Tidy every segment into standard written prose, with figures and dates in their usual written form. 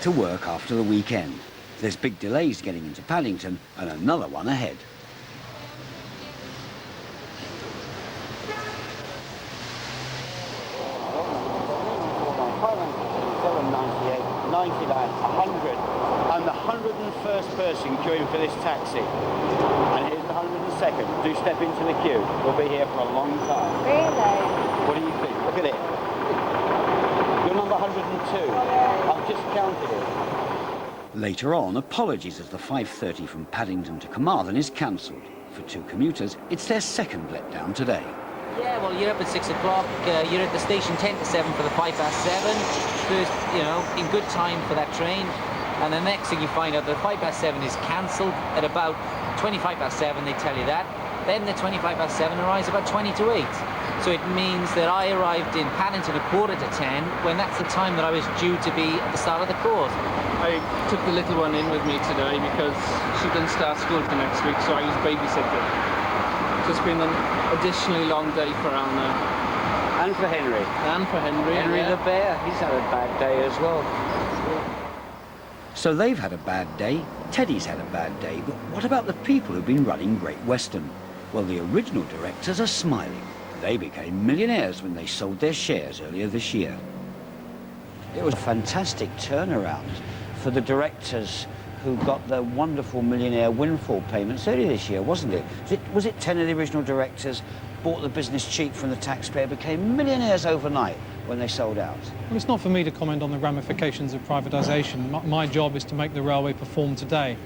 to work after the weekend. There's big delays getting into Paddington and another one ahead. I'm the 101st person queuing for this taxi. And here's the 102nd. Do step into the queue. We'll be here for a long time. Really? What do you think? Look at it. You're number 102. I've just counted it. Later on, apologies as the 5:30 from Paddington to Carmarthen is cancelled. For two commuters, it's their second letdown today. Yeah, well, you're up at 6 o'clock, you're at the station 10 to 7 for the 7:05. First, you know, in good time for that train. And the next thing you find out, the 7:05 is cancelled at about 7:25, they tell you that. Then the 7:25 arrives about 20 to 8. So it means that I arrived in Paddington at 9:45, when that's the time that I was due to be at the start of the course. I took the little one in with me today because she doesn't start school for next week, so I was babysitting. So it's been an additionally long day for Anna. And for Henry. And for Henry. Henry yeah. the bear, he's had a bad day as well. So they've had a bad day, Teddy's had a bad day, but what about the people who've been running Great Western? Well, the original directors are smiling. They became millionaires when they sold their shares earlier this year. It was a fantastic turnaround for the directors who got the wonderful millionaire windfall payments earlier this year, wasn't it? Was it 10 of the original directors bought the business cheap from the taxpayer, became millionaires overnight when they sold out? Well, it's not for me to comment on the ramifications of privatisation. My job is to make the railway perform today.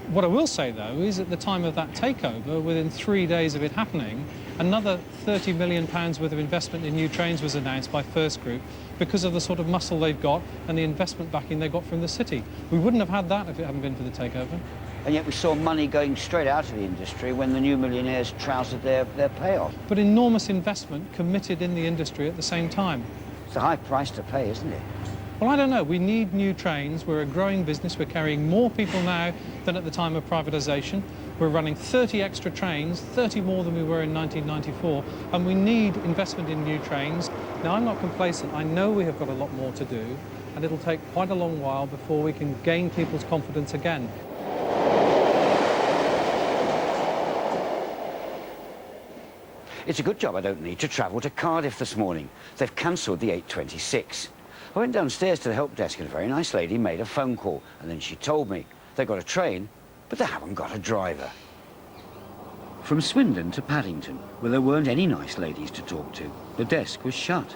What I will say, though, is at the time of that takeover, within 3 days of it happening, another £30 million worth of investment in new trains was announced by First Group because of the sort of muscle they've got and the investment backing they got from the city. We wouldn't have had that if it hadn't been for the takeover. And yet we saw money going straight out of the industry when the new millionaires trousered their payoff. But enormous investment committed in the industry at the same time. It's a high price to pay, isn't it? Well, I don't know. We need new trains. We're a growing business. We're carrying more people now than at the time of privatisation. We're running 30 extra trains, 30 more than we were in 1994, and we need investment in new trains. Now, I'm not complacent. I know we have got a lot more to do, and it'll take quite a long while before we can gain people's confidence again. It's a good job I don't need to travel to Cardiff this morning. They've cancelled the 8:26. I went downstairs to the help desk and a very nice lady made a phone call, and then she told me they've got a train, but they haven't got a driver. From Swindon to Paddington, where there weren't any nice ladies to talk to, the desk was shut.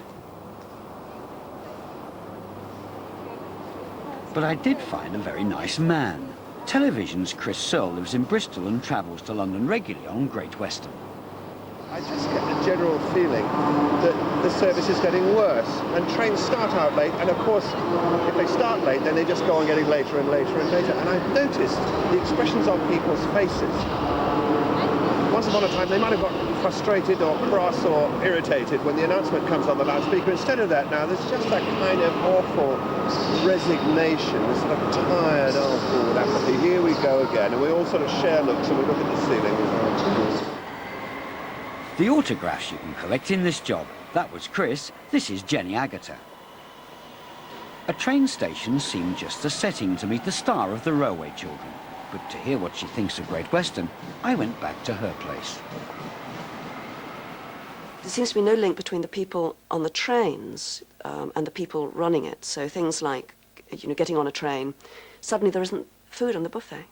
But I did find a very nice man. Television's Chris Searle lives in Bristol and travels to London regularly on Great Western. I just get the general feeling that the service is getting worse, and trains start out late, and of course, if they start late, then they just go on getting later and later and later, and I've noticed the expressions on people's faces. Once upon a time, they might have got frustrated or cross or irritated when the announcement comes on the loudspeaker. Instead of that now, there's just that kind of awful resignation, this sort of tired, oh, forward apathy. Here we go again, and we all sort of share looks, and we look at the ceiling as well. The autographs you can collect in this job. That was Chris, this is Jenny Agata. A train station seemed just the setting to meet the star of the railway children. But to hear what she thinks of Great Western, I went back to her place. There seems to be no link between the people on the trains and the people running it. So things like, you know, getting on a train, suddenly there isn't food on the buffet.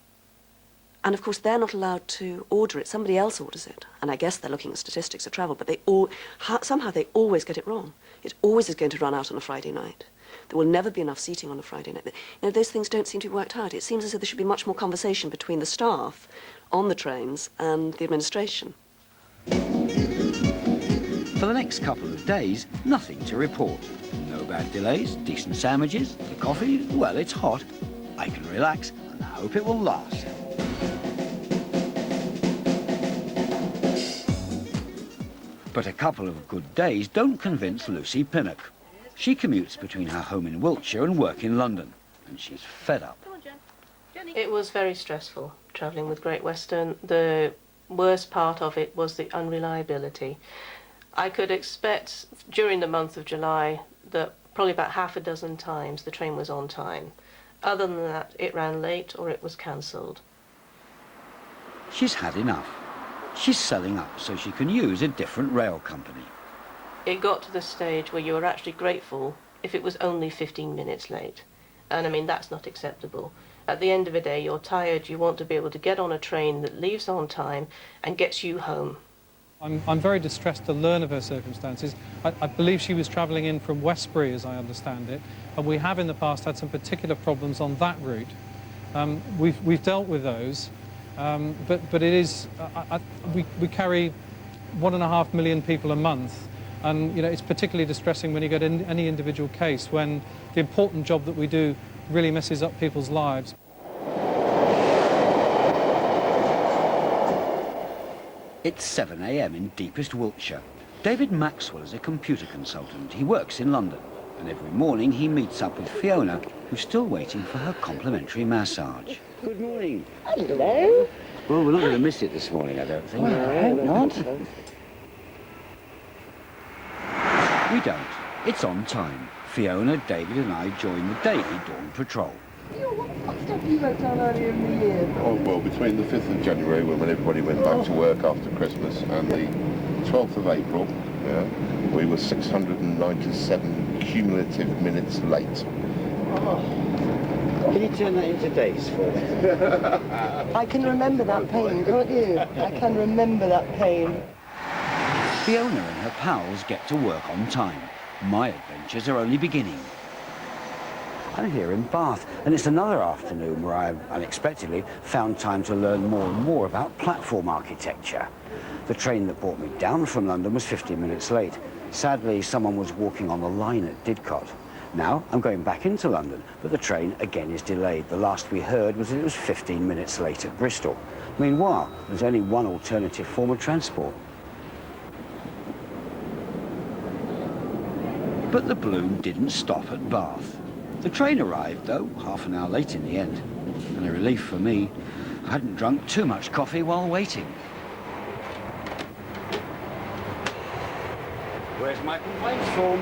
And of course, they're not allowed to order it. Somebody else orders it. And I guess they're looking at statistics of travel, but somehow they always get it wrong. It always is going to run out on a Friday night. There will never be enough seating on a Friday night. You know, those things don't seem to be worked out. It seems as if there should be much more conversation between the staff on the trains and the administration. For the next couple of days, nothing to report. No bad delays, decent sandwiches, the coffee, well, it's hot. I can relax, and I hope it will last. But a couple of good days don't convince Lucy Pinnock. She commutes between her home in Wiltshire and work in London, and she's fed up. It was very stressful, travelling with Great Western. The worst part of it was the unreliability. I could expect during the month of July that probably about half a dozen times the train was on time. Other than that, it ran late or it was cancelled. She's had enough. She's selling up so she can use a different rail company. It got to the stage where you were actually grateful if it was only 15 minutes late. And I mean, that's not acceptable. At the end of the day, you're tired, you want to be able to get on a train that leaves on time and gets you home. I'm very distressed to learn of her circumstances. I believe she was travelling in from Westbury, as I understand it, and we have in the past had some particular problems on that route. We've dealt with those, but it is, we carry 1.5 million people a month, and you know, it's particularly distressing when you get in any individual case when the important job that we do really messes up people's lives. It's 7 a.m. in deepest Wiltshire. David Maxwell is a computer consultant. He works in London, and every morning he meets up with Fiona, who's still waiting for her complimentary massage. Good morning. Hello. Well, we're not going to miss it this morning, I don't think. Well, I hope not. We don't. It's on time. Fiona, David and I join the daily dawn patrol. What stuff you wrote down earlier in the year? Oh, well, between the 5th of January, when everybody went back to work after Christmas, and the 12th of April, we were 697 cumulative minutes late. Can you turn that into days for me? I can remember that pain, can't you? I can remember that pain. Fiona and her pals get to work on time. My adventures are only beginning. I'm here in Bath, and it's another afternoon where I've unexpectedly found time to learn more and more about platform architecture. The train that brought me down from London was 15 minutes late. Sadly, someone was walking on the line at Didcot. Now I'm going back into London, but the train again is delayed. The last we heard was that it was 15 minutes late at Bristol. Meanwhile, there's only one alternative form of transport. But the bloom didn't stop at Bath. The train arrived, though, half an hour late in the end. And a relief for me, I hadn't drunk too much coffee while waiting. Where's my complaint form?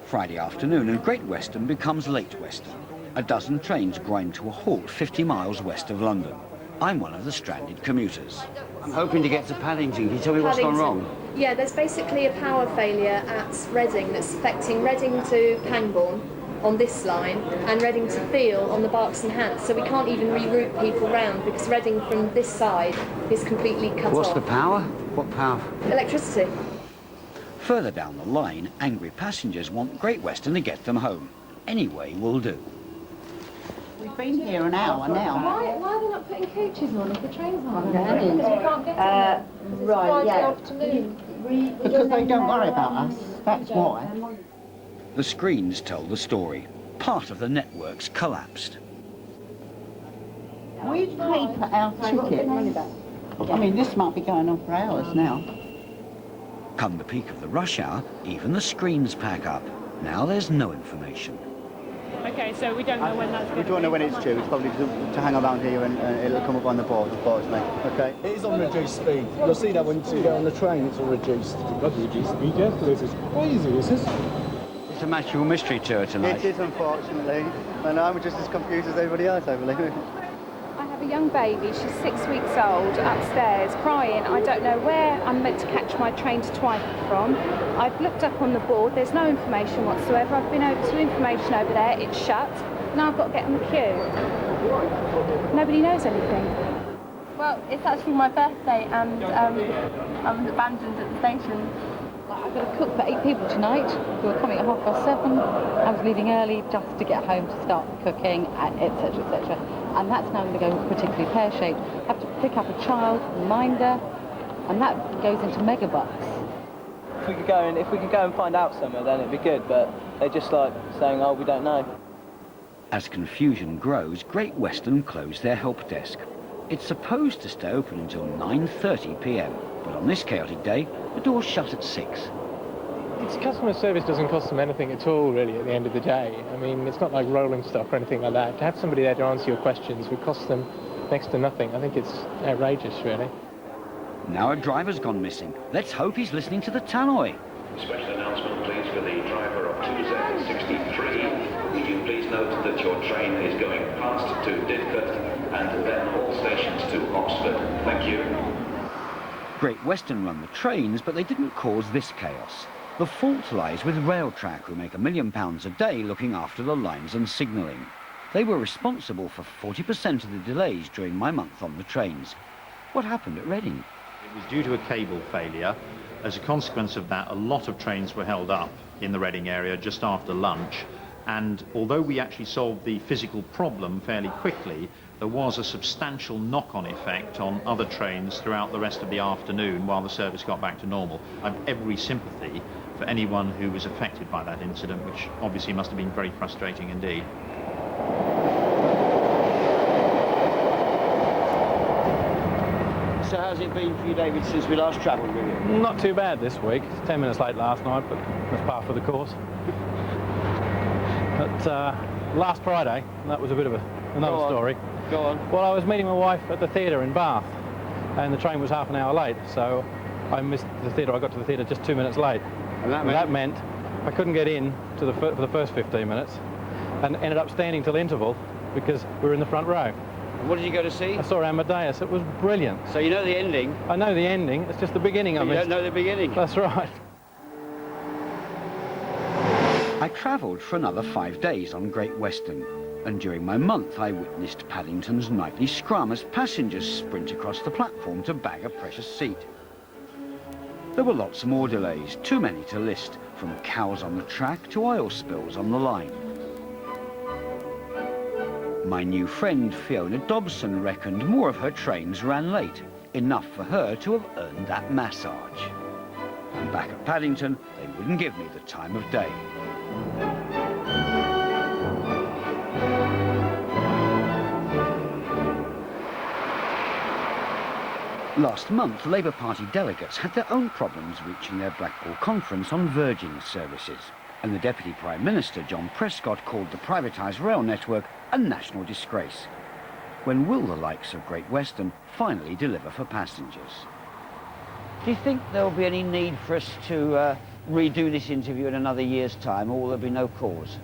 Friday afternoon, and Great Western becomes Late Western. A dozen trains grind to a halt 50 miles west of London. I'm one of the stranded commuters. I'm hoping to get to Paddington. Can you tell me what's gone wrong? Yeah, there's basically a power failure at Reading that's affecting Reading to Pangbourne on this line and Reading to Field on the Berks and Hants. So we can't even reroute people round because Reading from this side is completely cut off. What's the power? What power? Electricity. Further down the line, angry passengers want Great Western to get them home. Any way will do. We've been here an hour now. Why are they not putting coaches on if the trains aren't running? Because we can't get to them. Right, yeah. Afternoon. Because they don't worry about us, that's why. The screens tell the story. Part of the network's collapsed. We paid for our ticket. I mean, this might be going on for hours now. Come the peak of the rush hour, even the screens pack up. Now there's no information. Okay, so we don't know when that's going to be. We don't know when it's due. It's probably to hang around here and it'll come up on the board, unfortunately. Okay. It is on reduced speed. You'll see that when you get on the train, it's all reduced. You've got to reduce speed, yeah? This is crazy, this is. It's a magical mystery tour tonight. It is, unfortunately. And I'm just as confused as everybody else, I believe. I have a young baby, she's 6 weeks old, upstairs, crying. I don't know where I'm meant to catch my train to Twyford from. I've looked up on the board, there's no information whatsoever. I've been over to information over there, it's shut. Now I've got to get in the queue. Nobody knows anything. Well, it's actually my birthday and I was abandoned at the station. I've got to cook for 8 people tonight who are coming at 7:30. I was leaving early just to get home to start cooking, etc., etc. And that's now going to go particularly pear-shaped. I have to pick up a child, reminder, and that goes into megabucks. If we could go and find out somewhere, then it'd be good. But they're just like saying, "Oh, we don't know." As confusion grows, Great Western closed their help desk. It's supposed to stay open until 9:30 p.m. But on this chaotic day, the doors shut at 6. It's customer service doesn't cost them anything at all, really, at the end of the day. I mean, it's not like rolling stock or anything like that. To have somebody there to answer your questions would cost them next to nothing. I think it's outrageous, really. Now a driver's gone missing. Let's hope he's listening to the tannoy. Special announcement, please, for the driver of 2Z63. Would you please note that your train is going past to Didcot and then all stations to Oxford. Thank you. Great Western run the trains, but they didn't cause this chaos. The fault lies with Railtrack, who make £1 million a day looking after the lines and signalling. They were responsible for 40% of the delays during my month on the trains. What happened at Reading? It was due to a cable failure. As a consequence of that, a lot of trains were held up in the Reading area just after lunch. And although we actually solved the physical problem fairly quickly, there was a substantial knock-on effect on other trains throughout the rest of the afternoon while the service got back to normal. I have every sympathy for anyone who was affected by that incident, which obviously must have been very frustrating indeed. So how's it been for you, David, since we last travelled with you? Not too bad this week. 10 minutes late last night, but that's par for the course. But last Friday, that was a bit of another story. Go on. Well, I was meeting my wife at the theatre in Bath, and the train was half an hour late, so I missed the theatre. I got to the theatre just 2 minutes late. And that meant I couldn't get in for the first 15 minutes, and ended up standing till interval because we were in the front row. And what did you go to see? I saw Amadeus. It was brilliant. So you know the ending? I know the ending. It's just the beginning of it. You don't know the beginning? That's right. I travelled for another 5 days on Great Western, and during my month I witnessed Paddington's nightly scrum as passengers sprint across the platform to bag a precious seat. There were lots more delays, too many to list, from cows on the track to oil spills on the line. My new friend Fiona Dobson reckoned more of her trains ran late, enough for her to have earned that massage. And back at Paddington, they wouldn't give me the time of day. Last month, Labour Party delegates had their own problems reaching their Blackpool conference on Virgin services. And the Deputy Prime Minister, John Prescott, called the privatised rail network a national disgrace. When will the likes of Great Western finally deliver for passengers? Do you think there'll be any need for us to redo this interview in another year's time, or will there be no cause?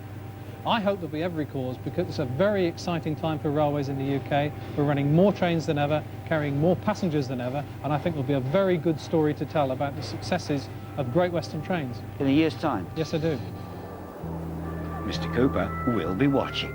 I hope there'll be every cause, because it's a very exciting time for railways in the UK. We're running more trains than ever, carrying more passengers than ever, and I think there'll be a very good story to tell about the successes of Great Western trains. In a year's time? Yes, I do. Mr. Cooper will be watching.